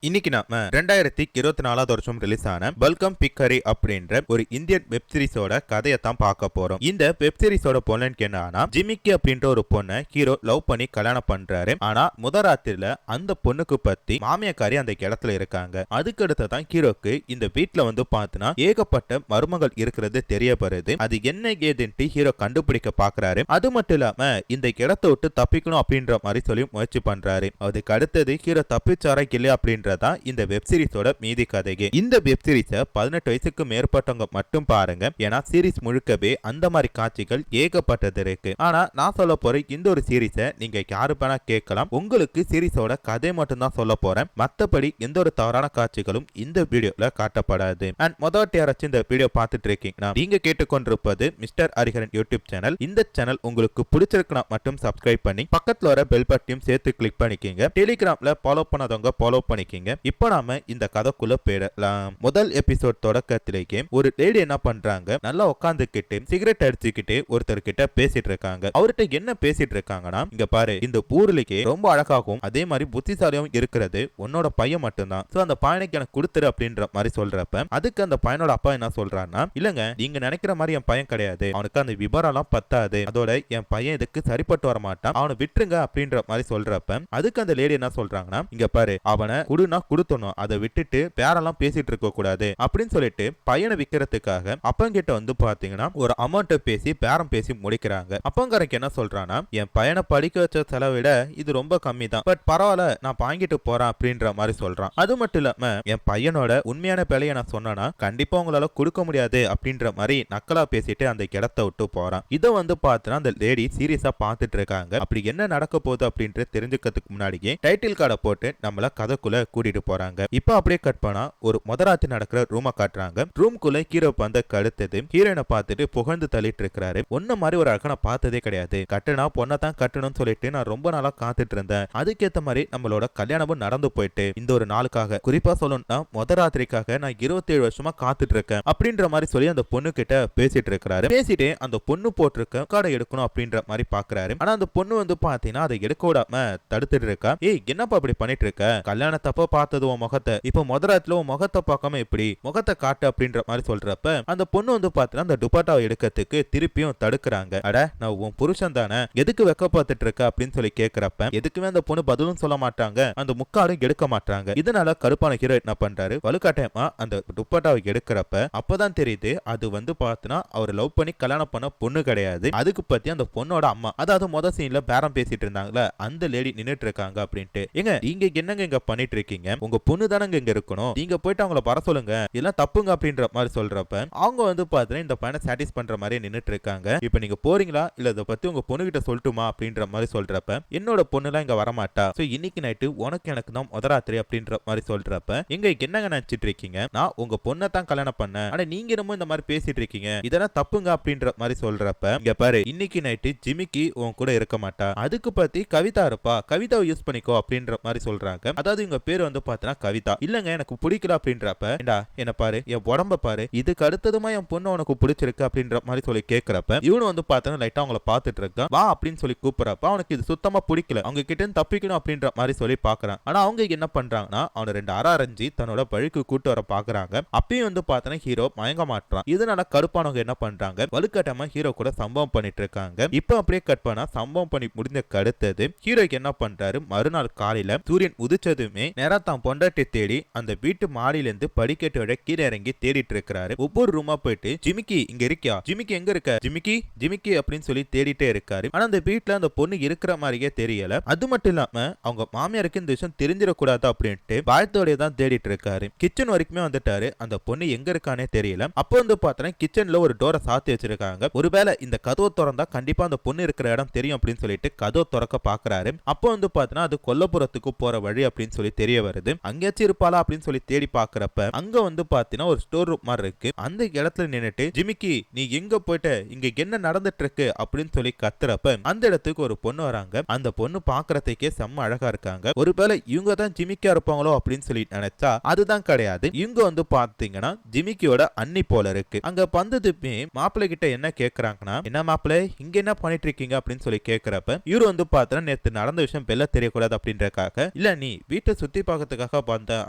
இன்னைக்கு நாம 2024 வருஷம் ரிலீஸ் ஆன வெல்கம் பிக்கரி அப்படின்ற ஒரு இந்தியன் வெப் சீரிஸோட கதையை தான் பார்க்க போறோம். இந்த வெப் சீரிஸோட பொண்ணு என்னன்னா, ஜிமிக்கி அப்படின்ற ஒரு பொண்ணை ஹீரோ லவ் பண்ணி கல்யாணம் பண்றாரு. ஆனா முத ராத்திரில அந்த பொண்ணுக்கு பத்தி மாமியாக்காரி அந்த இடத்துல இருக்காங்க. அதுக்கு அடுத்ததான் ஹீரோக்கு இந்த வீட்டுல வந்து பார்த்தனா ஏகப்பட்ட மருமகள் இருக்கிறது தெரிய வருது. அது என்ன ஏதுன்ட்டு ஹீரோ கண்டுபிடிக்க பாக்குறாரு. அது மட்டும் இல்லாம இந்த இடத்தை விட்டு தப்பிக்கணும் அப்படின்ற மாதிரி சொல்லி முயற்சி பண்றாரு. அதுக்கு அடுத்தது ஹீரோ தப்பிச்சாரா இல்லையா அப்படின்ற இந்த வெப் சீரிஸோட மீதி கதையே. இந்த வெப் சீரிஸ 18 வயசுக்கு மேற்பட்டவங்க மட்டும் பாருங்க. ஏன்னா சீரிஸ் முழுக்கவே அந்த மாதிரி காட்சிகள் ஏகப்பட்டது இருக்கு. ஆனா நான் சொல்ல போற இந்த ஒரு சீரிஸ நீங்க யாரு வேணா கேட்கலாம். உங்களுக்கு சீரிஸோட கதை மட்டும் தான் சொல்ல போறேன். மத்தபடி எந்த ஒரு தவறான காட்சிகளும் இந்த வீடியோல காட்டப்படாது. அண்ட் முதல்ல யாராச்சும் இந்த வீடியோ பார்த்துட்டு இருக்கீங்கன்னா நீங்க கேட்டுக்கொண்டிருப்பது மிஸ்டர் ஹரிஹரன் யூடியூப் சேனல். இந்த சேனல் உங்களுக்கு பிடிச்சிருக்குன்னா மட்டும் சப்ஸ்கிரைப் பண்ணி பக்கத்துல வர பெல் பட்டனையும் சேர்த்து கிளிக் பண்ணிக்கங்க. டெலிகிராம்ல ஃபாலோ பண்ணாதவங்க ஃபாலோ பண்ணிக்கங்க. இப்போ நாம இந்த கதைக்குள்ள போயிடலாம். முதல் எபிசோட் தொடக்கத்திலேயே ஒரு லேடி என்ன பண்றாங்க, நல்லா உட்காந்துக்கிட்டு சிகரெட் அடிச்சுக்கிட்டு ஒருத்தர் கிட்ட பேசிட்டு இருக்காங்க. அவர்கிட்ட என்ன பேசிட்டு இருக்காங்கன்னா, இங்க பாரு, இந்த ஊர்லயே ரொம்ப அழகாகவும் அதே மாதிரி புத்திசாலியாகவும் இருக்கிறது உன்னோட பையன் மட்டும்தான். சோ அந்த பையனுக்கு எனக்கு கொடுத்துரு அப்படின்ற மாதிரி சொல்றப்ப அதுக்கு அந்த பையனோட அப்பா என்ன சொல்றாருன்னா, இல்லங்க நீங்க நினைக்கிற மாதிரி என் பையன் கிடையாது, அவனுக்கு அந்த விவரம் எல்லாம் பத்தாது, அதோட என் பையன் இதுக்கு சரிப்பட்டு வர மாட்டான், அவனை விட்டுருங்க அப்படின்ற மாதிரி சொல்றப்ப அதுக்கு அந்த லேடி என்ன சொல்றாங்கன்னா, இங்க பாரு, அவனை குடுனா குடுத்தணும், அதை விட்டுட்டு பேரெல்லாம் பேசிட்டு இருக்க கூடாது அப்படின்னு சொல்லிட்டு பையனை விற்கிறதுக்காக அப்பங்கிட்ட வந்து பாத்தீங்கன்னா ஒரு அமௌண்ட் பேசி பேரம் பேசி முடிக்கிறாங்க. அப்பங்காரக்கு என்ன சொல்றானா, என் பையனை படிக்க வச்ச செலவிட இது ரொம்ப கம்மி தான், பட் பரவாயில்ல நான் வாங்கிட்டு போறேன் அப்படின்ற மாதிரி சொல்றான். அது மட்டும் இல்லாம என் பையனோட உண்மையான பிழையை நான் சொன்னா கண்டிப்பா உங்களால கொடுக்க முடியாது அப்படின்ற மாதிரி நக்கலா பேசிட்டு அந்த இடத்தை விட்டு போறான். இதை வந்து பார்த்தா அந்த லேடி சீரியஸா பார்த்துட்டு இருக்காங்க. அப்படி என்ன நடக்க போகுது அப்படின்ட்டு தெரிஞ்சுக்கிறதுக்கு முன்னாடியே டைட்டில் கார்டை போட்டு நம்மள கதைக்குள்ள கூட்டிட்டு போறாங்க. இப்போ அப்படியே கட் பண்ணா ஒரு முதராத்தி நடக்கிற ரூமை காட்டுறாங்க. ரூம்குள்ள ஹீரோ வந்து கடுத்தது ஹீரோயினை பார்த்துட்டு புகழ்ந்து தள்ளிட்டு இருக்கிறாரு. ஒன்ன மாதிரி ஒரு அழகா நான் பார்த்ததே கிடையாது, கட்டுனா பொண்ணை தான் கட்டணும்னு சொல்லிட்டு நான் ரொம்ப நாளா காத்துட்டு இருந்தேன், அதுக்கேற்ற மாதிரி நம்மளோட கல்யாணமும் நடந்து போயிட்டு இந்த ஒரு நாளுக்காக, குறிப்பா சொல்லணும்னா முதராத்திரிக்காக நான் 27 வருஷமா காத்துட்டு இருக்கேன் அப்படின்ற மாதிரி சொல்லி அந்த பொண்ணு கிட்ட பேசிட்டு இருக்கிறாரு. பேசிட்டு அந்த பொண்ணு போட்டிருக்க கார்டை எடுக்கணும் அப்படின்ற மாதிரி பாக்குறாரு. ஆனா அந்த பொண்ணு வந்து பாத்தீங்கன்னா அதை எடுக்க விடாம தடுத்துட்டு இருக்கா. ஏய் என்னப்பா அப்படி பண்ணிட்டு இருக்க, கல்யாணத்தப்ப பார்த்தது உன் முகத்தை, இப்ப முதராத்துல உன் முகத்தை பார்க்காம எப்படி முகத்தை காட்டு அப்படின்ற மாதிரி சொல்றப்ப அந்த பொண்ணு வந்து பாத்தீங்கன்னா அந்த துப்பட்டாவை எடுக்கிறதுக்கு திருப்பியும் தடுக்கிறாங்க. அட நான் உன் புருஷன் தானே, எதுக்கு வெக்க பார்த்துட்டு இருக்க அப்படின்னு சொல்லி கேட்கிறப்ப எதுக்குமே அந்த பொண்ணு பதிலும் சொல்ல மாட்டாங்க, அந்த முக்காடும் எடுக்க மாட்டாங்க. இதனால கருப்பான ஹீரோ என்ன பண்றாரு, வலுக்காட்டமா அந்த துப்பட்டாவை எடுக்கிறப்ப அப்பதான் தெரியுது அது வந்து பாத்தீங்கன்னா அவர் லவ் பண்ணி கல்யாணம் பண்ண பொண்ணு கிடையாது, அதுக்கு பத்தி அந்த பொண்ணோட அம்மா, அதாவது முதல் சீன்ல பேரம் பேசிட்டு இருந்தாங்கல்ல அந்த லேடி நின்னுட்டு இருக்காங்க அப்படின்ட்டு. எங்க நீங்க என்னங்க இங்க பண்ணிட்டு இருக்கீங்க, உங்க பொண்ணு தானங்க இங்க இருக்கணும், நீங்க போயிட்டு அவங்கள வர சொல்லுங்க, இதெல்லாம் தப்புங்க அப்படின்ற மாதிரி சொல்றப்ப அவங்க வந்து பாத்தீங்கன்னா இந்த பையனை சாட்டிஸ் பண்ற மாதிரி நின்னுட்டு இருக்காங்க. இப்ப நீங்க போறீங்களா இல்ல இதை பத்தி உங்க பொண்ணு கிட்ட சொல்லட்டுமா அப்படின்ற மாதிரி சொல்றப்ப என்னோட பொண்ணு எல்லாம் இங்க வரமாட்டா, சோ இன்னைக்கு நைட்டு உனக்கு எனக்கு தான் முதராத்திரி அப்படின்ற மாதிரி சொல்றப்ப எங்க என்னங்க நினைச்சிட்டு இருக்கீங்க, நான் உங்க பொண்ணை தான் கல்யாணம் பண்ணேன், ஆனா நீங்க என்னமோ இந்த மாதிரி பேசிட்டு இருக்கீங்க, இதெல்லாம் தப்புங்க அப்படின்ற மாதிரி சொல்றப்ப இங்க பாரு, இன்னைக்கு நைட்டு ஜிமிக்கி உன் கூட இருக்க மாட்டா, அதுக்கு பத்தி கவிதா இருப்பா, கவிதாவை யூஸ் பண்ணிக்கோ அப்படின்ற மாதிரி சொல்றாங்க. அதாவது இவங்க பேர் வந்து பாத்தீங்கன்னா கவிதா. இல்லங்க எனக்கு பிடிக்கல அப்படின்றப்ப என்ன பாரு, என் உடம்ப பாரு, இதுக்கு அடுத்ததுமா என் பொண்ணு உனக்கு பிடிச்சிருக்கு அப்படின்ற மாதிரி சொல்லி கேட்கிறப்ப இவனு வந்து பார்த்தா லைட்டா அவங்கள பார்த்துட்டு இருக்கான். வா அப்படின்னு சொல்லி கூப்பிடுறப்ப அவனுக்கு இது சுத்தமா பிடிக்கல, அவங்க கிட்ட இருந்து தப்பிக்கணும் அப்படின்ற மாதிரி சொல்லி பாக்குறான். ஆனா அவங்க என்ன பண்றாங்கன்னா அவனை 2 அரைஞ்சு தன்னோட பழிக்கு கூட்டு வர பாக்குறாங்க. அப்பயும் வந்து பார்த்தா ஹீரோ மயங்க மாட்டான். இதனால கருப்பானவங்க என்ன பண்றாங்க, வலுக்கட்டமா ஹீரோ கூட சம்பவம் பண்ணிட்டு இருக்காங்க. இப்போ அப்படியே கட் பண்ணா சம்பவம் பண்ணி முடிஞ்ச அடுத்தது ஹீரோக்கு என்ன பண்றாரு, மறுநாள் காலையில சூரியன் உதிச்சதுமே நேரா தான் பொண்டாட்டி தேடி அந்த வீட்டு மாடியில இருந்து படிக்கட்டோட கீழே இறங்கி தேடிட்டு இருக்கிறாரு. ஒவ்வொரு ரூமா போயிட்டு ஜிமிக்கி இங்க இருக்கியா, ஜிமிக்கி எங்க இருக்க, ஜிமிக்கி ஜிமிக்கி அப்படின்னு சொல்லி தேடிட்டே இருக்காரு. ஆனா அந்த வீட்டுல அந்த பொண்ணு இருக்கிற மாதிரியே தெரியல. அது மட்டும் இல்லாம அவங்க மாமியாருக்கு இந்த விஷயம் தெரிஞ்சிடக்கூடாது அப்படின்ட்டு பயத்தோட தான் தேடிட்டு இருக்காரு. கிச்சன் வரைக்குமே வந்துட்டாரு, அந்த பொண்ணு எங்க இருக்கானே தெரியல. அப்போ வந்து பார்த்தா கிச்சன்ல ஒரு டோரை சாத்தி வச்சிருக்காங்க. ஒருவேளை இந்த கதவை திறந்தா கண்டிப்பா அந்த பொண்ணு இருக்கிற இடம் தெரியும் அப்படின்னு சொல்லிட்டு கதவை திறக்க பாக்குறாரு. அப்போ வந்து பார்த்தா அது கொல்லப்புறத்துக்கு போற வழி அப்படின்னு சொல்லி தெரிய வருது. அங்கேயாச்சும் இருப்பாளா அப்படின்னு சொல்லி தேடி பாக்குறப்ப அங்க வந்து பாத்தீங்கன்னா ஒரு ஸ்டோர் ரூம் மாதிரி இருக்கு. அந்த இடத்துல நின்னுட்டு ஜிமிக்கி நீ எங்க போயிட்ட, இங்க என்ன நடந்துட்டு இருக்கு அப்படின்னு சொல்லி கத்துறப்ப அந்த இடத்துக்கு ஒரு பொண்ணு வராங்க. அந்த பொண்ணு பாக்குறதுக்கே செம்ம அழகா இருக்காங்க. ஒருவேளை இவங்க தான் ஜிமிக்கியா இருப்பாங்களோ அப்படின்னு சொல்லி நினைச்சா அதுதான் கிடையாது. இவங்க வந்து பாத்தீங்கன்னா ஜிமிக்கியோட அண்ணி போல இருக்கு. அங்க வந்ததுமே மாப்பிள்ளை கிட்ட என்ன கேக்குறாங்கன்னா, என்ன மாப்பிள்ளை இங்க என்ன பண்ணிட்டு இருக்கீங்க அப்படின்னு சொல்லி கேக்குறப்ப இவரு வந்து பாத்தீங்கன்னா நேத்து நடந்த விஷயம் பெல்ல தெரியக்கூடாது அப்படின்றக்காக, இல்ல நீ வீட்டை சுத்தி பார்க்கறதுக்காக வந்தேன்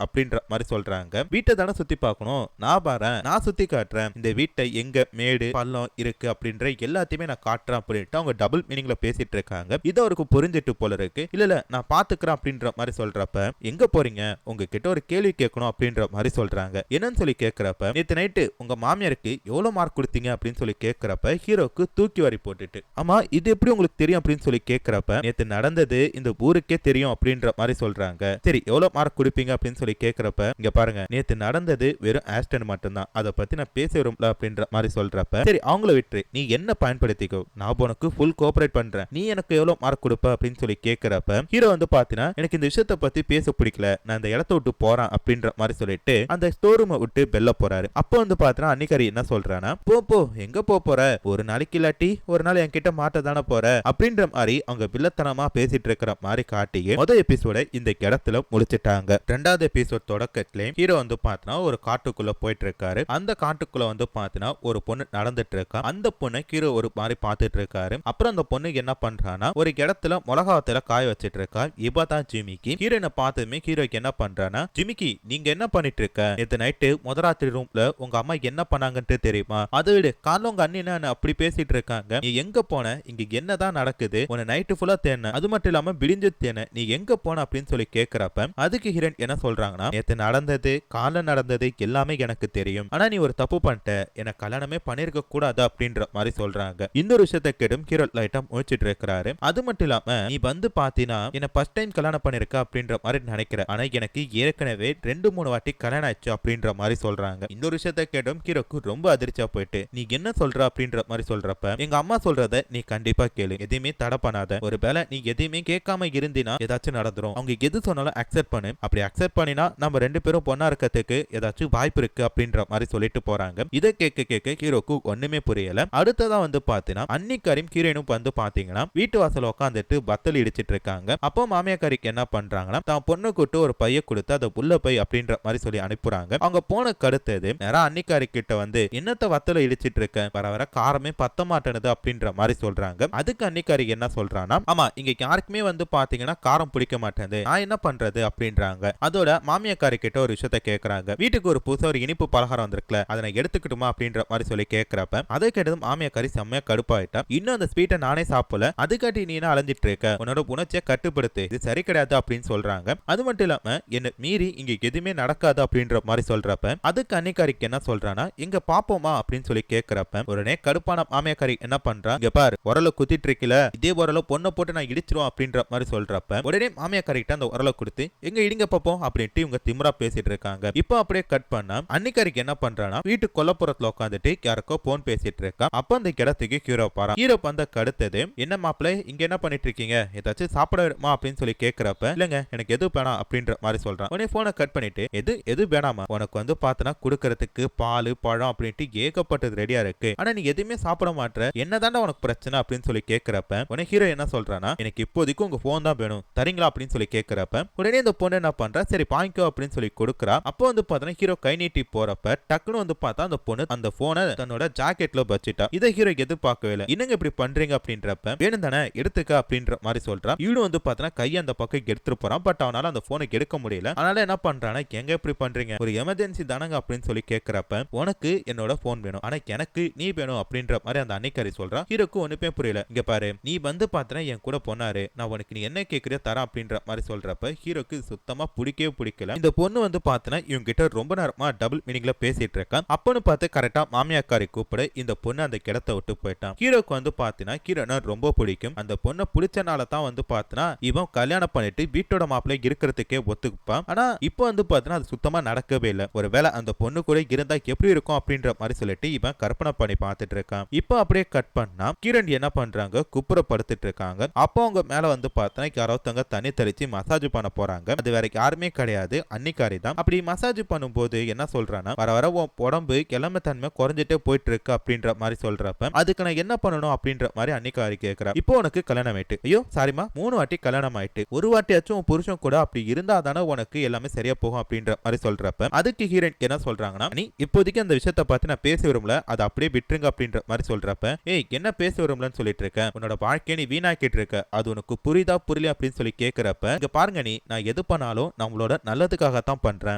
அப்படின்ற மாதிரி சொல்றாங்க. வீட்டை தானே சுத்தி பார்க்கணும், நான் பாறேன், நான் சுத்தி காட்டுறேன், இந்த வீட்டை எங்க மேடு பள்ளம் இருக்கு அப்படின்ற எல்லாத்தையுமே நான் காட்டுறேன் அப்படின்ட்டு அவங்க டபுள் மீனிங்ல பேசிட்டு இருக்காங்க. இது அவருக்கு புரிஞ்சிட்டு போல இருக்கு. இல்ல நான் பாத்துக்கிறேன் அப்படின்ற மாதிரி சொல்றப்ப, எங்க போறீங்க, உங்ககிட்ட ஒரு கேள்வி கேட்கணும் அப்படின்ற மாதிரி சொல்றாங்க. என்னன்னு சொல்லி கேட்கிறப்ப, நேத்து நைட்டு உங்க மாமியாருக்கு எவ்வளவு மார்க் கொடுத்தீங்க அப்படின்னு சொல்லி கேட்கிறப்ப ஹீரோக்கு தூக்கி வாரி போட்டுட்டு, ஆமா இது எப்படி உங்களுக்கு தெரியும் அப்படின்னு சொல்லி கேட்கிறப்ப, நேத்து நடந்தது இந்த ஊருக்கே தெரியும் அப்படின்ற மாதிரி சொல்றாங்க. சரி எவ்வளவு மார்க் கொடுப்பீங்க அப்படின்னு சொல்லி கேட்கிறப்ப, இங்க பாருங்க நேத்து நடந்தது வெறும் ஆக்சிடென்ட் மட்டும்தான், அதை பத்தி நான் பேச விரும்பல அப்படின்ற மாதிரி சொல்றப்ப, சரி அவங்கள விட்டு நீ என்ன பயன்படுத்திக்கோ, நான் உனக்கு ஃபுல் கோஆபரேட் பண்றேன், நீ எனக்கு எவ்வளவு மார்க் கொடுப்ப அப்படின்னு சொல்லி கேட்கிறப்ப, ஹீரோ வந்து பாத்தீங்கன்னா எனக்கு இந்த விஷயத்தை பத்தி பேச பிடிக்கல, நான் இந்த இடத்த விட்டு போறேன் அப்படின்ற மாதிரி சொல்லிட்டு அந்த ஸ்டோர் ரூமை விட்டு பெல்ல போறாரு. அப்போ வந்து பாத்தீங்கன்னா அன்னிக்காரி என்ன சொல்றானா, போ எங்க போற, ஒரு நாளைக்கு இல்லாட்டி ஒரு நாள் என்கிட்ட மாட்ட தானே போற அப்படின்ற மாதிரி அவங்க வில்லத்தனமா பேசிட்டு இருக்கிற மாதிரி காட்டி முதல் எபிசோட இந்த இடத்துல முடிச்சிட்டாங்க. ரெண்டாவது எபிசோட் தொடக்கத்திலே ஹீரோ வந்து பாத்தீங்கன்னா ஒரு காட்டுக்குள்ள போயிட்டு இருக்காரு. அந்த காட்டுக்குள்ள வந்து பாத்தீங்கன்னா ஒரு பொண்ணு நடந்துட்டு இருக்கா. அந்த பொண்ணை ஹீரோ ஒரு மாதிரி பாத்துட்டு இருக்காரு. அப்புறம் அந்த பொண்ணு என்ன பண்றானா ஒரு இடத்துல மிளகாத்துல காய வச்சிட்டு இருக்கா. இப்பதான் ஜிமிக்கி ஹீரோனை பார்த்ததுமே ஹீரோக்கு என்ன பண்றானா, ஜிமிக்கி நீங்க என்ன பண்ணிட்டு இருக்க, நேத்து நைட்டு முதராத்திரி ரூம்ல உங்க அம்மா என்ன பண்ணாங்கன்னு தெரியுமா, அதை விடு, காலைல உங்க அண்ணி என்ன அப்படி பேசிட்டு இருக்காங்க, நீ எங்க போன, இங்க என்னதான் நடக்குது, உன்னை நைட்டு ஃபுல்லா தேன, அது மட்டும் இல்லாம விடிஞ்சு தேன, நீ எங்க போன அப்படின்னு சொல்லி கேட்கிறப்ப அதுக்கு ஹீரோன் என்ன சொல்றாங்கன்னா, நேத்து நடந்தது காலைல நடந்தது எல்லாமே எனக்கு தெரியும், ஆனா நீ ஒரு தப்பு பண்ணிட்ட, எனக்கு கல்யாணமே பண்ணிருக்க கூடாது அப்படின்ற மாதிரி சொல்றாங்க. இந்த ஒரு விஷயத்தை கேட்டும் ஹீரோ லைட்டா முழிச்சிட்டு இருக்கிறாரு. அது மட்டும் இல்லாம நீ வந்து பாத்தீங்கன்னா என்ன ஃபர்ஸ்ட் டைம் கல்யாணம் பண்ணிருக்க அப்படின்ற மாதிரி நினைக்கிறேன், ஆனா எனக்கு ஏற்கனவே 2-3 வாட்டி கல்யாணம் ஆச்சு அப்படின்ற மாதிரி சொல்றாங்க. இந்த ஒரு விஷயத்தை கேட்டும் ஹீரோக்கு ரொம்ப அதிர்ச்சியா போயிட்டு, நீ என்ன சொல்ற அப்படின்ற மாதிரி சொல்றப்ப, எங்க அம்மா சொல்றத நீ கண்டிப்பா கேளு, எதையுமே தடை பண்ணாத, ஒருவேளை நீ எதையுமே கேட்காம இருந்தினா ஏதாச்சும் நடந்துரும், அவங்க எது சொன்னாலும் அக்செப்ட் பண்ணு, அப்படி அக்செப்ட் பண்ணினா நம்ம 2 பேரும் பொண்ணா இருக்கிறதுக்கு ஏதாச்சும் வாய்ப்பு இருக்கு அப்படின்ற மாதிரி சொல்லிட்டு போறாங்க. இதை கேட்க ஹீரோக்கு ஒண்ணுமே புரியல. அடுத்ததா வந்து பாத்தீங்கன்னா அன்னிக்காரியும் ஹீரோனும் வந்து பாத்தீங்கன்னா வீட்டு வாசல் உட்காந்துட்டு பத்தல் இடிச்சிட்டு இருக்காங்க. அப்போ மாமியாக்காரிக்கு என்ன பண்றாங்கன்னா தான் பொண்ணு கூட்டு ஒரு பைய கொடுத்து அதை உள்ள பை அப்படின்ற மாதிரி சொல்லி அனுப்புறாங்க. அவங்க போன கடுத்தது நேரா அன்னிக்காரி கிட்ட வந்து என்னத்த வத்தல இடிச்சிட்டு இருக்க, வர வர காரமே பத்த மாட்டேனுது அப்படின்ற மாதிரி சொல்றாங்க. அதுக்கு அன்னிக்காரி என்ன சொல்றானா, ஆமா இங்க யாருக்குமே வந்து பாத்தீங்கன்னா காரம் பிடிக்க மாட்டேங்குது, நான் என்ன பண்றது அப்படின்றாங்க. அதோட மாமியாக்காரி கிட்ட ஒரு விஷயத்த கேக்குறாங்க, வீட்டுக்கு ஒரு புதுசா ஒரு இனிப்பு பலகாரம் வந்திருக்கல, அதை நான் எடுத்துக்கிட்டுமா அப்படின்ற மாதிரி சொல்லி கேட்கிறப்ப அதை கேட்டதும் மாமியாக்காரி செம்மையா கடுப்பாயிட்டா, இன்னும் அந்த ஸ்வீட்டை நானே சாப்பிடல, அதுக்காட்டி நீ என்ன அலைஞ்சிட்டு இருக்க, உன்னோட உணர்ச்சியை கட்டுப்படுத்து, இது சரி கிடையாது அப்படின்னு சொல்றாங்க. அது மட்டும் இல்லாம என்ன மீறி இங்க எதுவுமே நடக்காது அப்படின்ற மாதிரி சொல்றப்ப அதுக்கு அன்னிக்காரிக்கு என்ன சொல்றானா, இங்க பாப்போமா அப்படின்னு சொல்லி கேட்கிறப்ப உடனே கடுப்பான மாமியாக்காரி என்ன பண்றா, இங்க பாரு உரல குத்திட்டு இருக்கல, இதே உரல பொண்ணை போட்டு நான் இடிச்சிருவோம் அப்படின்ற மாதிரி சொல்றப்ப உடனே மாமியாக்காரிட்ட அந்த உரலை கொடுத்து எங்க இடிங்க பாப்போம் அப்படின்ட்டு இவங்க திமிரா பேசிட்டு இருக்காங்க. இப்போ அப்படியே கட் பண்ணா அன்னிக்காரிக்கு என்ன பண்றானா வீட்டு கொல்லப்புறத்துல உட்காந்துட்டு யாருக்கோ போன் பேசிட்டு இருக்கா. அப்ப அந்த இடத்துக்கு ஹீரோ பாரா. ஹீரோ வந்து அடுத்தது, என்ன மாப்பிள்ள இங்க என்ன பண்ணிட்டு இருக்கீங்க, ஏதாச்சும் சாப்பிடமா அப்படின்னு சொல்லி கேட்கிறப்ப, இல்லங்க எனக்கு எது வேணாம் அப்படின்ற மாதிரி சொல்றான். உடனே போனை கட் பண்ணிட்டு எது வேணாமா, உனக்கு வந்து பார்த்தனா குடுக்கறதுக்கு பால் பழம் அப்படின்ட்டு ஏகப்பட்டது ரெடியா இருக்கு, ஆனா நீ எதுவுமே சாப்பிட மாட்டற, என்னதாண்டா உனக்கு பிரச்சனை அப்படின்னு சொல்லி கேட்கிறப்ப உடனே ஹீரோ என்ன சொல்றானா, எனக்கு இப்போதைக்கு உங்க போன் தான் வேணும், தரீங்களா அப்படின்னு சொல்லி கேட்கிறப்ப உடனே இந்த பொண்ணு என்ன பண்றா, சரி வாங்கிக்கோ அப்படின்னு சொல்லி கொடுக்குறா. அப்போ வந்து பார்த்தா ஹீரோ கை நீட்டி போறப்ப டக்குன்னு வந்து பார்த்தா அந்த பொண்ணு அந்த போனை தன்னோட ஜாக்கெட்ல வச்சுட்டா. இதை ஹீரோ எதிர்பார்க்கவே இல்லை. என்னங்க இப்படி பண்றீங்க அப்படின்றப்ப வேணும் தானே எடுத்துக்க அப்படின்ற மாதிரி சொல்றான். இவனு வந்து பார்த்தா கையை அந்த பக்கம் எடுத்துட்டு போறான். பட் அவனால அந்த போனை எடுக்க முடியல. அதனால என்ன பண்றானா, எங்க இப்படி பண்றீங்க, ஒரு எமர்ஜென்சி தானங்க அப்படின்னு சொல்லி கேட்கிறப்ப உனக்கு என்னோட போன் வேணும், ஆனா எனக்கு நீ வேணும் அப்படின்ற மாதிரி அந்த அன்னிக்காரி சொல்றான். ஹீரோக்கு ஒண்ணுமே புரியல. இங்க பாரு நீ வந்து பார்த்தா என் கூட பொண்ணாரு, நான் உனக்கு நீ என்ன கேட்கறியோ தரேன் அப்படின்ற மாதிரி சொல்றப்ப ஹீரோக்கு சுத்தமா பிடிக்கவே பிடிக்கல. இந்த பொண்ணு வந்து பார்த்தா இவங்க கிட்ட ரொம்ப நேரமா டபுள் மீனிங்ல பேசிட்டு இருக்கான். அப்பன்னு பார்த்து கரெக்டா மாமியாக்காரி கூப்பிட இந்த பொண்ணு அந்த இடத்தை விட்டு போயிட்டான். ஹீரோக்கு வந்து பாத்தீங்கன்னா ஹீரோனா ரொம்ப பிடிக்கும். அந்த பொண்ணை பிடிச்சனால தான் வந்து பாத்தீங்கன்னா இவன் கல்யாணம் பண்ணிட்டு வீட்டோட மாப்பிள்ளை இருக்கிறதுக்கே ஒத்துக்குப்பான். ஆனா இப்போ வந்து பாத்தீங்கன்னா அது சுத்தமா நடக்கவே இல்லை. ஒருவேளை அந்த பொண்ணு கூட இருந்தா எப்படி இருக்கும் அப்படின்ற மாதிரி சொல்லிட்டு இவன் கற்பனை பண்ணி பார்த்துட்டு இருக்கான். இப்போ அப்படியே கட் பண்ணா கிரண் என்ன பண்றாங்க, குப்புற படுத்துட்டு இருக்காங்க. அப்போ அவங்க மேல வந்து பார்த்தா யாராவது தண்ணி தெளிச்சு மசாஜ் பண்ண போறாங்க. அது வேற யாருமே கிடையாது, அன்னிக்காரி தான். அப்படி மசாஜ் பண்ணும்போது என்ன சொல்றானா, வர வர உடம்பு கிளம்ப தன்மை குறைஞ்சிட்டே போயிட்டு இருக்கு அப்படின்ற மாதிரி சொல்றப்ப அதுக்கு நான் என்ன பண்ணணும் அப்படின்ற மாதிரி அன்னிக்காரி கேட்கிறா. இப்போ உனக்கு கல்யாணம் ஆயிட்டு, ஐயோ சாரிமா 3 வாட்டி கல்யாணம் ஆயிட்டு, ஒரு வாட்டியாச்சும் உன் புருஷன் கூட அப்படி இருந்தா தானே உனக்கு எல்லாமே சரியா போகும் அப்படின்ற மாதிரி சொல்றப்ப அதுக்கு ஹீரோயின் என்ன சொல்றாங்கன்னா, நீ இப்போதைக்கு அந்த விஷயத்தை பார்த்து நான் பேச விரும்பல, அதை அப்படியே விட்டுருங்க அப்படின்ற மாதிரி சொல்றப்ப, ஏய் என்ன பேச விரும்பலன்னு சொல்லிட்டு இருக்க, உன்னோட வாழ்க்கையை நீ வீணாக்கிட்டு இருக்க, அது உனக்கு புரியுதா புரியல அப்படின்னு சொல்லி கேட்கிறப்ப, இங்க பாருங்க நீ நான் எது பண்ணாலும் நம்மளோட நல்லதுக்காகத்தான் பண்றேன்,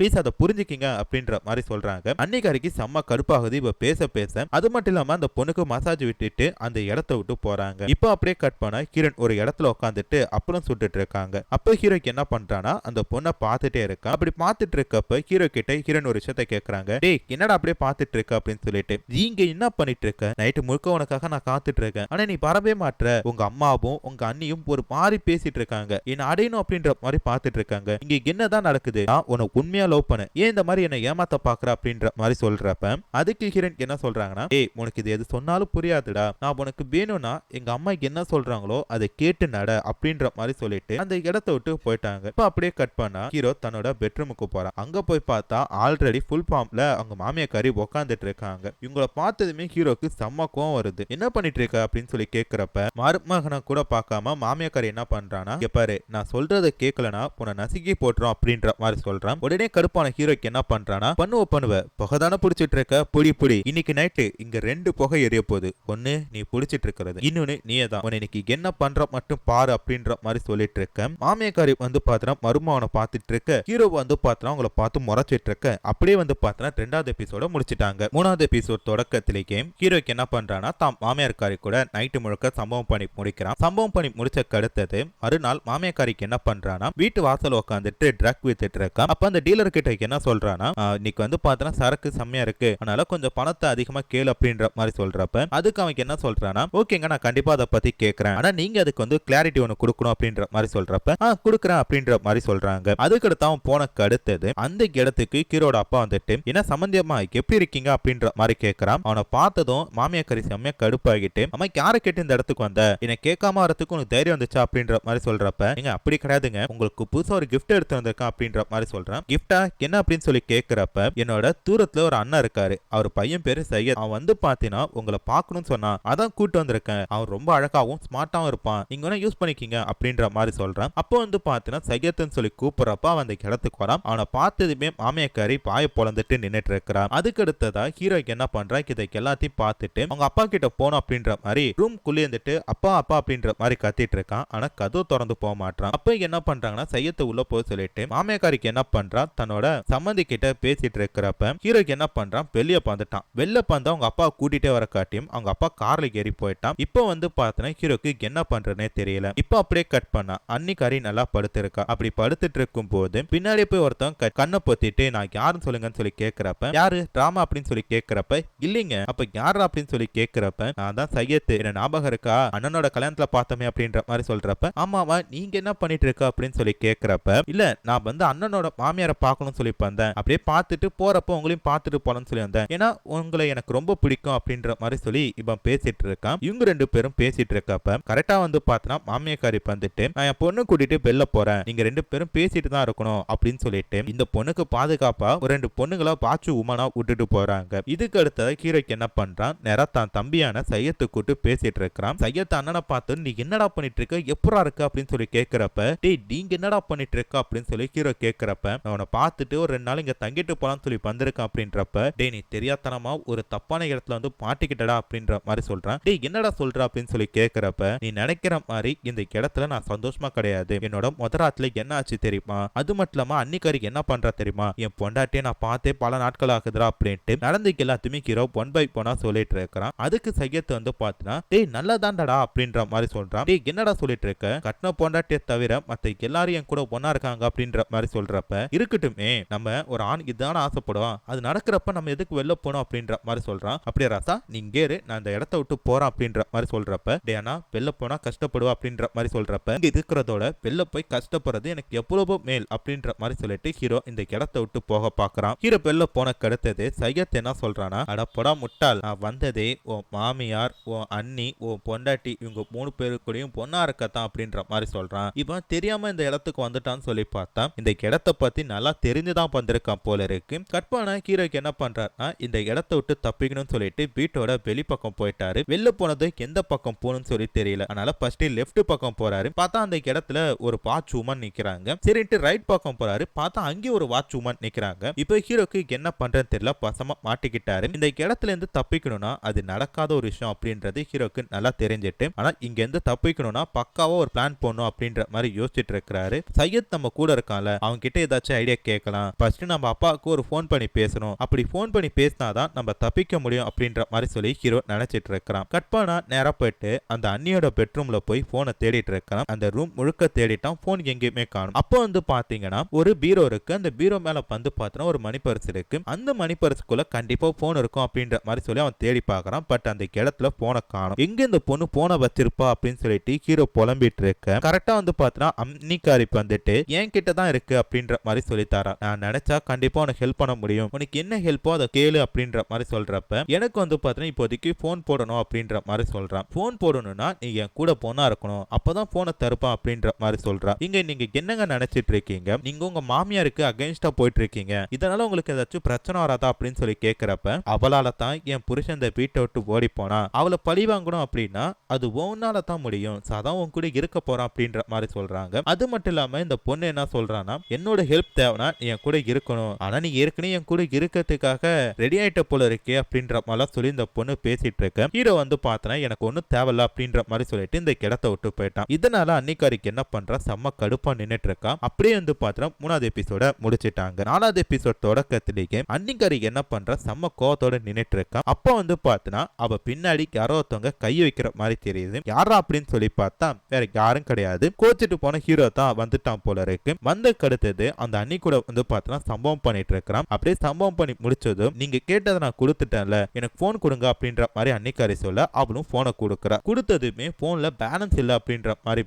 ப்ளீஸ் அதை புரிஞ்சுக்கிங்க அப்படின்ற மாதிரி சொல்றாங்க. அன்னிக்காரிக்கு செம்ம கடுப்பாகுது இவ பேச பேச. அது மட்டும் இல்லாம அந்த பொண்ணுக்கு மசாஜ் விட்டுட்டு அந்த இடத்த விட்டு போறாங்க. இப்போ அப்படியே கட் பண்ண கிரண் ஒரு இடத்துல உட்காந்துட்டு அப்புறம் சுட்டுட்டு இருக்காங்க. அப்ப ஹீரோக்கு என்ன பண்றானா அந்த பொண்ணை பார்த்துட்டே இருக்கான். அப்படி பார்த்துட்டு இருக்கப்ப ஹீரோ கிட்ட ஹீரோன் ஒரு விஷயத்த கேக்குறாங்க. டேய் என்னடா அப்படியே பார்த்துட்டு இருக்க அப்படின்னு சொல்லிட்டு. நீங்க என்ன பண்ணிட்டு இருக்க? நைட்டு முழுக்க உனக்காக நான் காத்துட்டு இருக்கேன், ஆனா நீ வரவே மாட்ற. உங்க அம்மாவும் உங்க அண்ணியும் ஒரு மாதிரி பேசிட்டு இருக்காங்க, என்ன அடையணும் அப்படின்ற மாதிரி பார்த்துட்டு இருக்காங்க. இங்க என்னதான் நடக்குது? நான் உனக்கு உண்மையா லவ் பண்ண, ஏன் இந்த மாதிரி என்ன ஏமாத்த பாக்குற அப்படின்ற மாதிரி சொல்றப்ப அதுக்கு ஹீரோன் என்ன சொல்றாங்கன்னா, ஏய் உனக்கு இது எது சொன்னாலும் புரியாதுடா, நான் உனக்கு வேணும்னா எங்க அம்மா என்ன சொல்றாங்களோ அதை கேட்டு நட அப்படின்ற மாதிரி சொல்லிட்டு அந்த இடத்த விட்டு போயிட்டாங்க. இப்ப அப்படியே கட் பண்ணா ஹீரோ தன்னோட பெட்ரூமுக்கு போறான். அங்க போய் பார்த்தா ஆல்ரெடி ஃபுல் ஃபார்ம்ல அவங்க மாமியாக்காரி உட்காந்துட்டு இருக்காங்க. இவங்கள பார்த்ததுமே ஹீரோக்கு செம்ம கோவம் வருது. என்ன பண்ணிட்டு இருக்க அப்படின்னு சொல்லி கேக்குறப்ப மருமகனை கூட பார்க்காம மாமியாக்காரி என்ன பண்றானா, பாரு நான் சொல்றதை கேட்கலனா உன்னை நசுக்கி போட்டுரும் அப்படின்ற மாதிரி சொல்றான். உடனே கடுப்பான ஹீரோக்கு என்ன பண்றானா, பண்ணுவ புகைதானே பிடிச்சிட்டு இருக்க, புடி இன்னைக்கு நைட்டு இங்க 2 புகை எரிய போகுது, ஒன்னு நீ பிடிச்சிட்டு இருக்கிறது, இன்னொன்னு நீயே தான், உன்னை இன்னைக்கு என்ன பண்ற மட்டும் பாரு அப்படின்ற மாதிரி சொல்லிட்டு இருக்க. மாமியாக்காரி வந்து பாத்தனா மருமகனை பார்த்துட்டு இருக்க. ஹீரோ வந்து பாத்தனா அவங்கள பார்த்து முறைச்சிட்டு இருக்க. அப்படியே வந்து பாத்தனா 2வது எபிசோட முடிச்சிட்டாங்க. 3வது எபிசோட் தொடக்கத்திலேயே ஹீரோக்கு என்ன பண்றானா தாம் மாமியார்காரி கூட நைட்டு முழுக்க சம்பவம் பண்ணி முடிக்கிறான். சம்பவம் பண்ணி முடிச்சக்கு அடுத்தது மறுநாள் மாமியாக்காரிக்கு என்ன பண்றானா வீட்டு வாசல் உட்காந்துட்டு ட்ரக் வித்துட்டு இருக்கான். அப்ப அந்த டீலர் கிட்ட என்ன சொல்றானா, இன்னைக்கு வந்து பாத்தனா சரக்கு செம்மையா இருக்கு, அதனால கொஞ்சம் பணத்தை அதிகமா கேளு அப்படின்ற மாதிரி சொல்றப்ப அதுக்கு அவனுக்கு என்ன சொல்றானா, ஓகேங்க நான் கண்டிப்பா அதை பத்தி கேட்கறேன், ஆனா நீங்க அதுக்கு வந்து கிளாரிட்டி ஒன்னு கொடுக்கணும் அப்படின்ற மாதிரி சொல்றப்ப கொடுக்குறேன் அப்படின்ற மாதிரி சொல்றாங்க. அதுக்கடுத்து அவன் போனக்கு அடுத்தது அந்த இடத்துக்கு ஹீரோட அப்பா வந்துட்டு என்ன சம்பந்தியமா எப்படி இருக்கீங்க அப்படின்ற மாதிரி கேட்கறான். அவனை பார்த்ததும் மாமியாக்காரி செம்மையா கடுப்பாகிட்டு, அம்மா யாரை கேட்டு இந்த இடத்துக்கு வந்த, என்ன கேட்காம வரத்துக்கு உனக்கு தைரியம் வந்துச்சா அப்படின்ற மாதிரி சொல்றப்ப நீங்க அப்படி கிடையாதுங்க, உங்களுக்கு புதுசா ஒரு கிஃப்ட் எடுத்து வந்திருக்கான் அப்படின்ற மாதிரி சொல்றான். கிஃப்டா என்ன அப்படின்னு சொல்லி கேட்கிறப்ப என்னோட தூரத்துல ஒரு அண்ணன் இருக்காரு, அவர் பையன் பேரு சையத், அவன் வந்து பாத்தீங்கன்னா உங்களை பார்க்கணும்னு சொன்னா அதான் கூட்டு வந்திருக்கேன், அவன் ரொம்ப அழகாவும் ஸ்மார்ட்டாவும் இருப்பான், நீங்க வேணா யூஸ் பண்ணிக்கிங்க அப்படின்ற மாதிரி சொல்றான். அப்போ வந்து பாத்தீங்கன்னா சையத்னு சொல்லி கூப்பிடுறப்ப அவன் அந்த இடத்துக்கு வரான். அவனை பார்த்ததுமே மாமியாக்காரி பாய பொழந்துட்டு நின்னுட்டு இருக்கிறான். அதுக்கு அடுத்ததா ஹீரோ என்ன பண்றான், இதை எல்லாத்தையும் பார்த்துட்டு அவங்க அப்பா கிட்ட போனோம் அப்படின்ற மாதிரி ரூம் குள்ளே இருந்துட்டு அப்பா அப்பா அப்படின்ற மாதிரி கத்திட்டு இருக்கான். ஆனா கதவு திறந்து போக மாட்டான். அப்ப என்ன பண்றாங்கன்னா சையத்தை உள்ள போக சொல்லிட்டு மாமியாக்காரிக்கு என்ன பண்றான், தன்னோட சம்மந்தி கிட்ட பேசிட்டு இருக்கிறப்ப ஹீரோக்கு என்ன பண்றான், வெளியே வந்துட்டான். வெளில வந்து அவங்க அப்பா கூட்டிட்டே வர காட்டியும் அவங்க அப்பா கார்ல ஏறி போயிட்டான். இப்போ வந்து பார்த்தனா ஹீரோக்கு என்ன பண்றதுனே தெரியல. இப்போ அப்படியே கட் பண்ணா அன்னிக்காரி நல்லா படுத்திருக்கா. அப்படி படுத்துட்டு இருக்கும் போது பின்னாடி போய் ஒருத்தன் கண்ணை பொத்திட்டு நான் யாருன்னு சொல்லுங்கன்னு சொல்லி கேட்கிறப்ப யாரு டிராமா அப்படின்னு சொல்லி கேட்கிறப்ப இல்லைங்க அப்ப யாரா அப்படின்னு சொல்லி கேட்கிறப்ப நான் தான் சையத்து, என்ன ஞாபகம் இருக்கா, அண்ணனோட கல்யாணத்துல பார்த்தோமே அப்படின்ற மாதிரி சொல்றப்ப ஆமாவா நீங்க என்ன பண்ணிட்டு இருக்க அப்படின்னு சொல்லி கேட்கிறப்ப இல்ல நான் வந்து அண்ணனோட மாமியாரை பார்க்கணும்னு சொல்லி வந்தேன், அப்படியே பார்த்துட்டு போறப்ப உங்களையும் பார்த்துட்டு போலன்னு சொல்லி வந்தேன், ஏன்னா உங்களை எனக்கு ரொம்ப பிடிக்கும் அப்படின்ற மாதிரி சொல்லி இவன் பேசிட்டு இருக்கான். இவங்க 2 பேரும் பேசிட்டு இருக்கப்ப கரெக்டா வந்து பார்த்தனா மாமியாக்காரி வந்துட்டு நான் என் பொண்ணு கூட்டிட்டு வெளில போறேன், நீங்க 2 பேரும் பேசிட்டு தான் இருக்கணும் அப்படின்னு சொல்லிட்டு இந்த பொண்ணுக்கு பாதுகாப்பா ஒரு 2 பொண்ணுங்களா பாச்சு உமனா விட்டுட்டு போறாங்க. இதுக்கு அடுத்த ஹீரோக்கு என்ன பண்றான், நேரா தான் தம்பியான சையத்து கூட்டு பேசிட்டு இருக்கிறான். சையத் அண்ணனை பார்த்து நீ என்னடா பண்ணிட்டு இருக்க, எப்பரா இருக்கு அப்படின்னு சொல்லி கேட்கிறப்ப டேய் நீங்க என்னடா பண்ணிட்டு இருக்க அப்படின்னு சொல்லி ஹீரோ கேட்கிறப்ப அவனை பார்த்துட்டு ஒரு 2 நாள் இங்க தங்கிட்டு போலான்னு சொல்லி வந்திருக்கான் அப்படின்றப்ப டேய் நீ தெரியாதனமா ஒரு தப்பான இடத்துல வந்து மாட்டிக்கிட்டடா அப்படின்ற மாதிரி சொல்றான். டேய் என்னடா சொல்ற அப்படின்னு சொல்லி கேட்கிறப்ப நீ நினைக்கிற மாதிரி இந்த இடத்துல நான் சந்தோஷமா கிடையாது, என்னோட முதராத்துல என்ன ஆச்சு தெரியுமா, அது மட்டும் இல்லாம அன்னிக்காரிக்கு என்ன பண்றா தெரியுமா, என் பொண்டாட்டியை நான் பார்த்தே பல நாட்கள் ஆகுதுரா அப்படின்ட்டு நடந்துக்கு எல்லாத்தையுமே ஹீரோ 1 by 1 சொல்லிட்டு இருக்கிறான். அதுக்கு சையத் வந்து பாத்தீங்கன்னா டேய் நல்லதாண்டா அப்படின்ற மாதிரி சொல்றான். டேய் என்னடா சொல்லிட்டு இருக்க, கட்டின பொண்டாட்டியை தவிர மத்த எல்லாரும் என் கூட ஒன்னா இருக்காங்க அப்படின்ற மாதிரி சொல்றப்ப இருக்கட்டுமே நம்ம ஒரு ஆண் இதுதானே ஆசைப்படுவான், அது நடக்கிறப்ப நம்ம எதுக்கு வெளில போனோம் அப்படின்ற மாதிரி சொல்றான். அப்படியே ராசா நீங்க நான் இந்த இடத்த விட்டு போறேன் அப்படின்ற மாதிரி சொல்றப்ப டே ஆனா வெளில போனா கஷ்டப்படுவா அப்படின்ற மாதிரி சொல்றப்ப இங்க இருக்கிறதோட வெளில போய் கஷ்டப்படுறது எனக்கு எவ்வளவோ மேல் அப்படின்ற மாதிரி சொல்லிட்டு ஹீரோ இந்த இடத்த விட்டு போக பாக்குறான். ஹீரோ வெளில போன அடுத்தது சையத் என்ன சொல்றானா, அடப்படா முட்டாள், நான் வந்ததே உன் மாமியார் உன் அண்ணி உன் பொண்டாட்டி இவங்க 3 பேரு கூடயும் பொண்ணா இருக்கத்தான் அப்படின்ற மாதிரி சொல்றான். இவன் தெரியாம இந்த இடத்துக்கு வந்துட்டான்னு சொல்லி பார்த்தா இந்த இடத்தை பத்தி நல்லா தெரிஞ்சுதான் வந்திருக்கான் போல இருக்கு. கட்பான ஹீரோக்கு என்ன பண்றாருன்னா இந்த இடத்த விட்டு தப்பிக்கணும்னு சொல்லிட்டு வீட்டோட வெளிப்பக்கம் போயிட்டாரு. வெளில போனது எந்த பக்கம் போகணும்னு சொல்லி தெரியல, அதனால ஃபர்ஸ்ட் லெஃப்ட் பக்கம் போறாரு. பார்த்தா அந்த இடத்துல ஒரு வாட்ச் உமன் நிக்கிறாங்க. சரின்ட்டு ரைட் பக்கம் போறாரு. பார்த்தா அங்கே ஒரு வாட்ச் உமன் நிக்கிறாங்க. இப்போ ஹீரோக்கு என்ன பண்றதுன்னு தெரியல, பசமா மாட்டிக்கிட்டாரு. இந்த இடத்துல இருந்து தப்பிக்கணும்னா அது நடக்காத ஒரு விஷயம் அப்படின்றது ஹீரோக்கு நல்லா தெரிஞ்சிட்டு, ஆனா இங்க இருந்து தப்பிக்கணும்னா பக்காவா ஒரு பிளான் போடணும் அப்படின்ற மாதிரி யோசிச்சுட்டு இருக்கிறாரு. சையத் சையத் நம்ம கூட இருக்கான்ல, அவங்க கிட்ட ஏதாச்சும் ஐடியா கேட்கலாம். ஃபர்ஸ்ட் நம்ம அப்பாவுக்கு ஒரு ஃபோன் பண்ணி பேசணும், அப்படி ஃபோன் பண்ணி பேசினாதான் நம்ம தப்பிக்க முடியும் அப்படின்ற மாதிரி சொல்லி ஹீரோ நினைச்சிட்டு இருக்கிறான். கட் பண்ணா நேரா போயிட்டு அந்த அண்ணியோட பெட்ரூம்ல போய் போனை தேடிட்டு இருக்கான். அந்த ரூம் முழுக்க தேடிட்டான், போன் எங்கேயுமே காணும். அப்போ வந்து பாத்தீங்கன்னா ஒரு பீரோ இருக்கு. அந்த பீரோ மேல வந்து பார்த்தா ஒரு மணி பர்ஸ் இருக்கு. அந்த மணி பர்ஸ்க்குள்ள கண்டிப்பா போன் இருக்கும் அப்படின்ற மாதிரி சொல்லி அவன் தேடி பார்க்கறான். பட் அந்த இடத்துல போனை காணும். எங்க இந்த பொண்ணு போனை வச்சிருப்பா அப்படின்னு சொல்லிட்டு ஹீரோ புலம்பிட்டு இருக்க கரெக்டா வந்து பார்த்தா அம்னிகாரி வந்துட்டு என் கிட்ட தான் இருக்கு அப்படின்ற மாதிரி சொல்லித்தாரா. நான் நினைச்சா கண்டிப்பா உனக்கு ஹெல்ப் பண்ண முடியும், உனக்கு என்ன ஹெல்ப்போ அதை கேளு அப்படின்ற மாதிரி சொல்றப்ப எனக்கு வந்து பார்த்தா இப்போதைக்கு போன் போடணும் அப்படின்ற மாதிரி சொல்றான். போன் போடணும்னா நீ என் கூட போனா இருக்கணும், அப்பதான் போனை தருப்பான் அப்படின்ற மாதிரி சொல்றா. இங்க நீங்க என்னங்க நினைச்சிட்டு இருக்கீங்க, நீங்க உங்க மாமியாருக்கு அகைன்ஸ்டா போயிட்டு இருக்கீங்க, இதனால உங்களுக்கு ஏதாச்சும் பிரச்சனை வராதா அப்படின்னு சொல்லி கேட்கிறப்ப அவளால தான் என் புருஷன் இந்த வீட்டை விட்டு ஓடி போனா, அவளை பழி வாங்கணும் அப்படின்னா அது உன்னால தான் முடியும், அதான் உன் கூட இருக்க போறான் அப்படின்ற மாதிரி சொல்றாங்க. அது மட்டும் இல்லாம இந்த பொண்ணு என்ன சொல்றான்னா, என்னோட ஹெல்ப் தேவைனா என் கூட இருக்கணும், ஆனா நீ ஏற்கனவே என் கூட இருக்கிறதுக்காக ரெடி ஆயிட்ட போல இருக்கே அப்படின்ற மாதிரி சொல்லி இந்த பொண்ணு பேசிட்டு இருக்க. ஹீரோ வந்து பார்த்தனா எனக்கு ஒன்னும் தேவையில்ல அப்படின்ற மாதிரி சொல்லிட்டு இந்த இடத்தை விட்டு போயிட்டான். இதனால அன்னிக்காரிக்கு என்ன பண்றா, செம்ம கடுப்பா நின்னுட்டு இருக்கா. அப்படியே வந்து பார்த்தா 3வது எபிசோட முடிச்சிட்டாங்க. 4வது எபிசோட் தொடக்கத்திலேயே அன்னிக்காரி என்ன பண்றா, செம்ம கோவத்தோட நின்னுட்டு இருக்கா. அப்ப வந்து பார்த்தனா அவ பின்னாடி யாரோ ஒருத்தவங்க கை வைக்கிற மாதிரி தெரியுது. யாரா அப்படின்னு சொல்லி பார்த்தா வேற யாரும் கிடையாது, கோச்சிட்டு போன ஹீரோ தான் வந்துட்டான் போல இருக்கு. வந்து கடுத்தது அந்த அண்ணி கூட வந்து பார்த்தா சம்பவம் பண்ணிட்டு இருக்கிறான். அப்படியே சம்பவம் பண்ணி முடிச்சதும் நீங்க கேட்டதை நான் கொடுத்துட்டேன்ல, எனக்கு போன் கொடுங்க அப்படின்ற மாதிரி அன்னிக்காரி சொல்ல அவளும் போனை கொடுக்குறா. கொடுத்ததுமே போன்ல பேலன்ஸ் இல்ல அப்படின்ற மாதிரி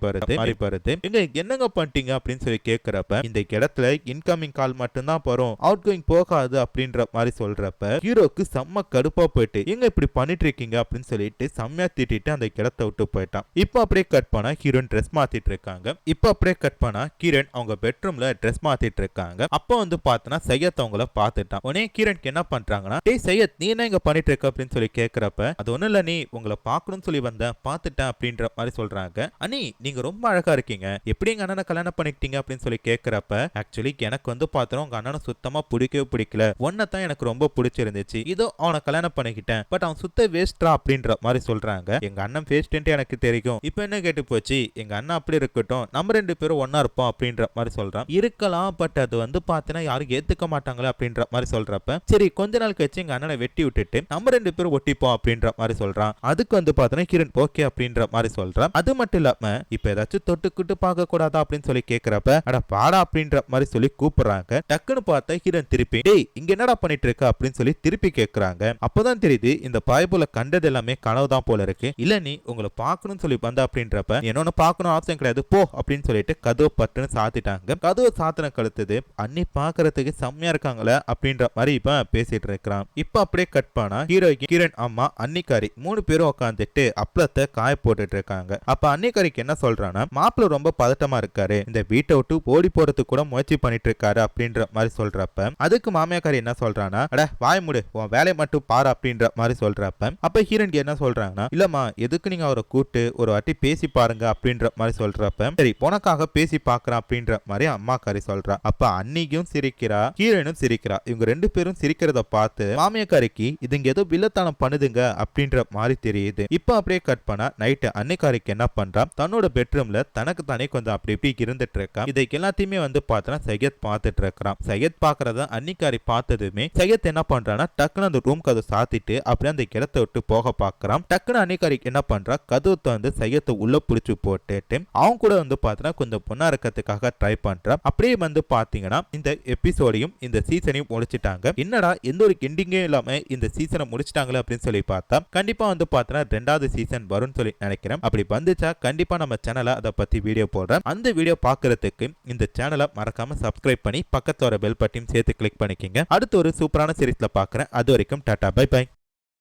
வருது. எங்க என்னங்க பண்ணிட்டீங்க அப்படின்னு சொல்லி கேட்கிறப்ப இந்த இடத்துல இன்கமிங் கால் மட்டும்தான் வரும், அவுட் கோயிங் போகாது அப்படின்ற மாதிரி சொல்றப்ப ஹீரோக்கு செம்ம கடுப்பா போயிட்டு எங்க இப்படி பண்ணிட்டு இருக்கீங்க அப்படின்னு சொல்லிட்டு செம்மையா திட்டிட்டு அந்த இடத்தை விட்டு போயிட்டான். இப்ப அப்படியே கட் பண்ணா ஹீரோயின் ட்ரெஸ் மாத்திட்டு இருக்காங்க. இப்ப அப்படியே கட் பண்ணா கிரண் அவங்க பெட்ரூம்ல ட்ரெஸ் மாத்திட்டு இருக்காங்க. அப்ப வந்து பார்த்தனா சையத் அவங்கள பார்த்துட்டான். உடனே கிரண்க்கு என்ன பண்றாங்கன்னா, டேய் சையத் நீ என்ன இங்க பண்ணிட்டு இருக்க அப்படின்னு சொல்லி கேட்கிறப்ப அது ஒண்ணு இல்ல, நீ உங்களை பார்க்கணும்னு சொல்லி வந்தேன், பார்த்துட்டேன் அப்படின்ற மாதிரி சொல்றாங்க. அண்ணி நீங்க ரொம்ப அழகா இருக்கீங்க, எப்படி எங்க அண்ணனை கல்யாணம் பண்ணிக்கிட்டீங்க அப்படின்னு சொல்லி கேட்கிறப்ப ஆக்சுவலி எனக்கு வந்து பார்த்தோம் உங்க அண்ணனை சுத்தமா பிடிக்கவே பிடிக்கல, ஒன்ன தான் எனக்கு ரொம்ப பிடிச்சிருந்துச்சு, இதோ அவனை கல்யாணம் பண்ணிக்கிட்டேன், பட் அவன் சுத்த வேஸ்ட்ரா அப்படின்ற மாதிரி சொல்றாங்க. எங்க அண்ணன் வேஸ்ட்ன்ட்டு எனக்கு தெரியும், இப்போ என்ன கேட்டு போச்சு, எங்க அண்ணன் அப்படி இருக்கட்டும் நம்ம 2 பேரும் ஒன்னா இருப்போம் அப்படின்ற மாதிரி சொல்றான். இருக்கலாம், பட் அது வந்து பார்த்தீங்கன்னா யாரும் ஏத்துக்க மாட்டாங்களே அப்படின்ற மாதிரி சொல்றப்ப சரி கொஞ்ச நாள் கழிச்சு எங்க அண்ணனை வெட்டி விட்டுட்டு நம்ம 2 பேரும் ஒட்டிப்போம் அப்படின்ற மாதிரி சொல்றான். அதுக்கு வந்து பார்த்தீங்கன்னா கிரண் ஓகே அப்படின்ற மாதிரி சொல்றான். அது மட்டும் இல்லாம இப்ப ஏதாச்சும் தொட்டுக்கிட்டு பார்க்க கூடாதா அப்படின்னு சொல்லி கேட்கிறப்ப அட பாடா அப்படின்ற மாதிரி சொல்லி கூப்பிடுறாங்க. டக்குன்னு பார்த்தா கிரண் திருப்பி டேய் இங்க என்னடா பண்ணிட்டு இருக்க அப்படின்னு சொல்லி திருப்பி கேட்கறாங்க. அப்பதான் தெரியுது இந்த பாய்புல கண்டது எல்லாமே கனவுதான் போல இருக்கு, இல்ல நீ உங்களை பார்க்கணும்னு சொல்லி வந்த அப்படின்றப்ப என்னொன்னு பார்க்கணும் அவசியம் கிடையாது போ அப்படின்னு சொல்லிட்டு கதவு பட்டுன்னு சாத்திட்டாங்க. கதவு சாத்தின கழுத்துது அண்ணி பாக்குறதுக்கு செம்மையா இருக்காங்களே அப்படின்ற மாதிரி இப்ப பேசிட்டு இருக்கிறான். இப்ப அப்படியே கட் பண்ணா ஹீரோய்க்கு கிரண் அம்மா அன்னிக்காரி 3 பேரும் உட்காந்துட்டு அப்பளத்தை காய போட்டுட்டு இருக்காங்க. அப்ப அன்னிக்காரிக்கு என்ன சொல்றான்னா, மாப்பிள்ள ரொம்ப பதட்டமா இருக்காரு, இந்த வீட்டை விட்டு ஓடி போறதுக்கு கூட முயற்சி பண்ணிட்டு இருக்காரு அப்படின்ற மாதிரி சொல்றப்ப அதுக்கு மாமியாக்காரி என்ன சொல்றானா, அட வாய் முடு உன் வேலையை மட்டும் பாரு அப்படின்ற மாதிரி சொல்றப்ப அப்ப ஹீரோயின் என்ன சொல்றாங்கன்னா, இல்லம்மா எதுக்கு நீங்க அவரை கூட்டு ஒரு வாட்டி பேசி பாருங்க அப்படின்ற மாதிரி சொல்றப்ப சரி உனக்காக பேசி பாக்குறான் அப்படின்ற மாதிரி அம்மாக்காரி சொல்றா. அப்ப அன்னிக்கும் சிரிக்கிறா, ஹீரோயினும் சிரிக்கிறா. இவங்க 2 பேரும் சிரிக்கிறத பார்த்து மாமியாக்காரிக்கு இதுங்க ஏதோ வில்லத்தனம் பண்ணுதுங்க அப்படின்ற மாதிரி தெரியுது. இப்ப அப்படியே கட் பண்ணா நைட்டு அன்னிக்காரிக்கு என்ன பண்றா, தன்னோட பெட்ரூம்ல தனக்கு தானே கொஞ்சம் அப்படி இப்படி இருந்துட்டு இருக்கா. இதை எல்லாத்தையுமே வந்து பார்த்தா சையத் பார்த்துட்டு இருக்கிறான். சையத் பாக்குறத அன்னிக்காரி பார்த்ததுமே சையத் என்ன பண்றான்னா டக்குன்னு அந்த ரூம் கதவு சாத்திட்டு அப்படியே அந்த இடத்தை விட்டு போக பாக்குறான். டக்குன்னு அன்னிக்காரிக்கு என்ன பண்றா, கதவு வந்து சையத்தை உள்ள புடிச்சு போட்டுட்டு அவங்க கூட வந்து பார்த்தா கொஞ்சம் பொண்ணா இருக்கிறதுக்காக ட்ரை பண்றா. அப்படியே வந்து பாத்தீங்கன்னா இந்த எபிசோடையும் இந்த சீசனையும் முடிச்சிட்டாங்க. என்னடா எந்த ஒரு எண்டிங்கே இல்லாம இந்த சீசனை முடிச்சிட்டாங்களே அப்படின்னு சொல்லி பார்த்தா கண்டிப்பா வந்து பார்த்தா 2வது சீசன் வரும்னு சொல்லி நினைக்கிறேன். அப்படி வந்துச்சா கண்டிப்பா நம்ம சேனலை அதை பத்தி வீடியோ போடுறேன். அந்த வீடியோ பாக்குறதுக்கு இந்த சேனலை மறக்காம சப்ஸ்கிரைப் பண்ணி பக்கத்தோட பெல் பட்டியும் சேர்த்து கிளிக் பண்ணிக்கங்க. அடுத்து ஒரு சூப்பரான சீரிஸ்ல பாக்குறேன். அது வரைக்கும் டாடா பை பை.